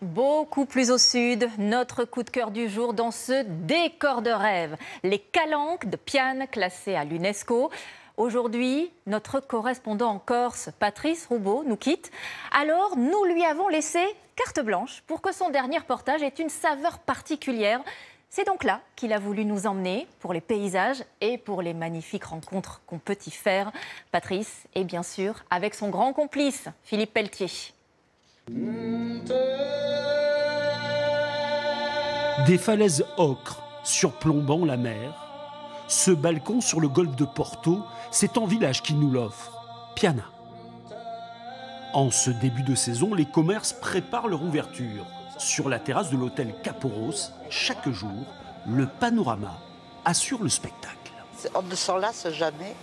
Beaucoup plus au sud, notre coup de cœur du jour dans ce décor de rêve. Les calanques de Piane classées à l'UNESCO. Aujourd'hui, notre correspondant en Corse, Patrice Roubaud, nous quitte. Alors, nous lui avons laissé carte blanche pour que son dernier reportage ait une saveur particulière. C'est donc là qu'il a voulu nous emmener pour les paysages et pour les magnifiques rencontres qu'on peut y faire. Patrice est bien sûr avec son grand complice, Philippe Pelletier. Des falaises ocres surplombant la mer, ce balcon sur le golfe de Porto, c'est un village qui nous l'offre, Piana. En ce début de saison, les commerces préparent leur ouverture. Sur la terrasse de l'hôtel Caporos, chaque jour, le panorama assure le spectacle. On ne s'en lasse jamais,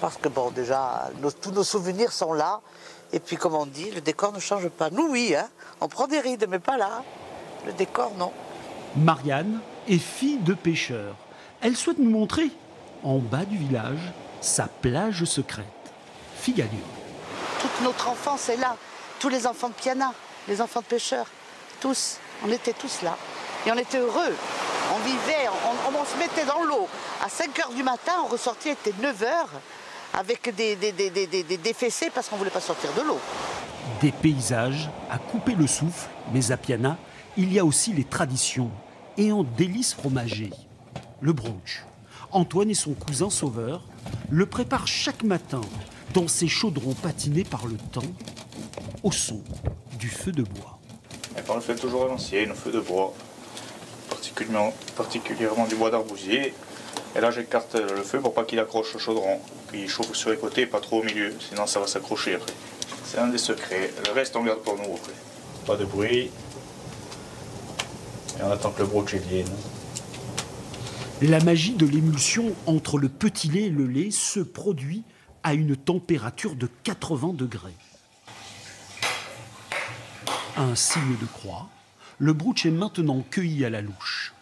parce que bon, déjà, tous nos souvenirs sont là. Et puis, comme on dit, le décor ne change pas. Nous, oui, hein, on prend des rides, mais pas là. Le décor, non. Marianne est fille de pêcheur. Elle souhaite nous montrer, en bas du village, sa plage secrète, Figalio. Toute notre enfance est là. Tous les enfants de Piana, les enfants de pêcheurs, tous. On était tous là. Et on était heureux. On vivait, on se mettait dans l'eau. À 5 h du matin, on ressortait, il était 9 h. Avec des fessées parce qu'on ne voulait pas sortir de l'eau. Des paysages à couper le souffle, mais à Piana, il y a aussi les traditions et un délice fromager, le brunch. Antoine et son cousin Sauveur le préparent chaque matin dans ces chaudrons patinés par le temps, au son du feu de bois. Et on le fait toujours à l'ancienne, au feu de bois, particulièrement du bois d'arbousier. Et là, j'écarte le feu pour pas qu'il accroche au chaudron. Puis il chauffe sur les côtés et pas trop au milieu, sinon ça va s'accrocher après. C'est un des secrets. Le reste, on garde pour nous après. Pas de bruit. Et on attend que le brooch vienne. La magie de l'émulsion entre le petit lait et le lait se produit à une température de 80 degrés. Un signe de croix, le brooch est maintenant cueilli à la louche.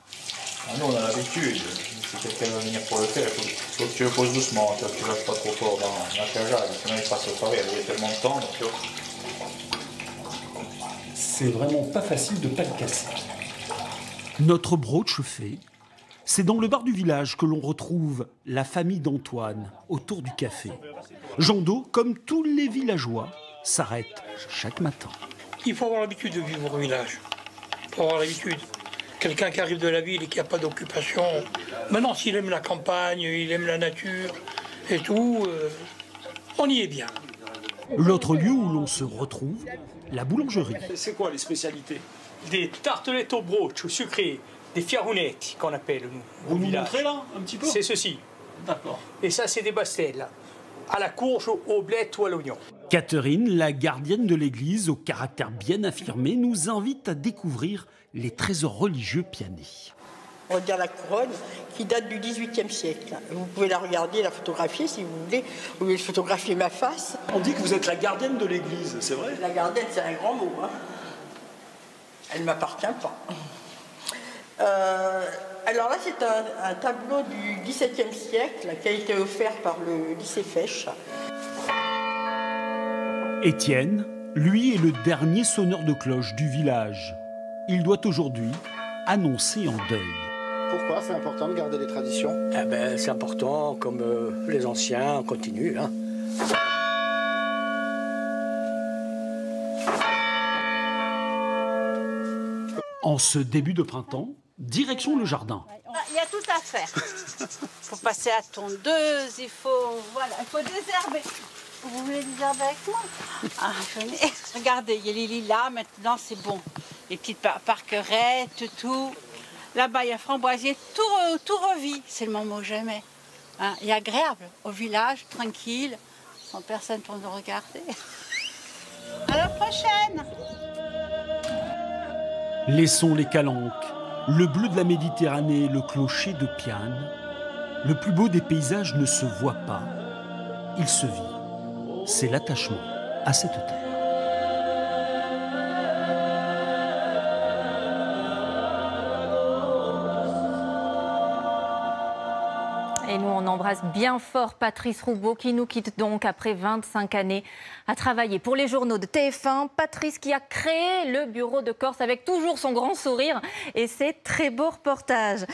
Ah, nous, on a l'habitude. Si quelqu'un veut venir pour le faire, il faut que tu le poses doucement, tu ne lâches pas trop fort dans la cage, sinon il passe au travers, il y a tellement de temps. C'est vraiment pas facile de ne pas le casser. Notre brooch fait, c'est dans le bar du village que l'on retrouve la famille d'Antoine autour du café. Jando, comme tous les villageois, s'arrête chaque matin. Il faut avoir l'habitude de vivre au village. Il faut avoir l'habitude. Quelqu'un qui arrive de la ville et qui n'a pas d'occupation, maintenant s'il aime la campagne, il aime la nature et tout, on y est bien. L'autre lieu où l'on se retrouve, la boulangerie. C'est quoi les spécialités? Des tartelettes au brooch, sucrées, des fiarounettes qu'on appelle nous. Vous nous montrez là un petit peu? C'est ceci. D'accord. Et ça c'est des bastelles, à la courge, au blé ou à l'oignon. Catherine, la gardienne de l'église au caractère bien affirmé, nous invite à découvrir les trésors religieux pianés. On regarde la couronne qui date du XVIIIe siècle. Vous pouvez la regarder, la photographier si vous voulez. Vous pouvez photographier ma face. On dit que vous êtes la gardienne de l'église, c'est vrai? La gardienne, c'est un grand mot. Hein. Elle ne m'appartient pas. Alors là, c'est un tableau du XVIIe siècle qui a été offert par le lycée Fesch. Étienne, lui, est le dernier sonneur de cloche du village. Il doit aujourd'hui annoncer en deuil. Pourquoi c'est important de garder les traditions? C'est important, comme les anciens, on continue. Hein. En ce début de printemps, direction le jardin. Il y a tout à faire. Il faut passer à tondeuse, il faut désherber. Vous voulez désherber avec moi? Ah, venez. Regardez, il y a les lilas, maintenant c'est bon. Les petites parquerettes, tout. Là-bas, il y a framboisier, tout revit. C'est le moment ou jamais. Hein, et agréable, au village, tranquille, sans personne pour nous regarder. À la prochaine! Laissons les calanques, le bleu de la Méditerranée et le clocher de Piane. Le plus beau des paysages ne se voit pas, il se vit. C'est l'attachement à cette terre. Et nous, on embrasse bien fort Patrice Roubaud qui nous quitte donc après 25 années à travailler pour les journaux de TF1. Patrice qui a créé le bureau de Corse avec toujours son grand sourire et ses très beaux reportages.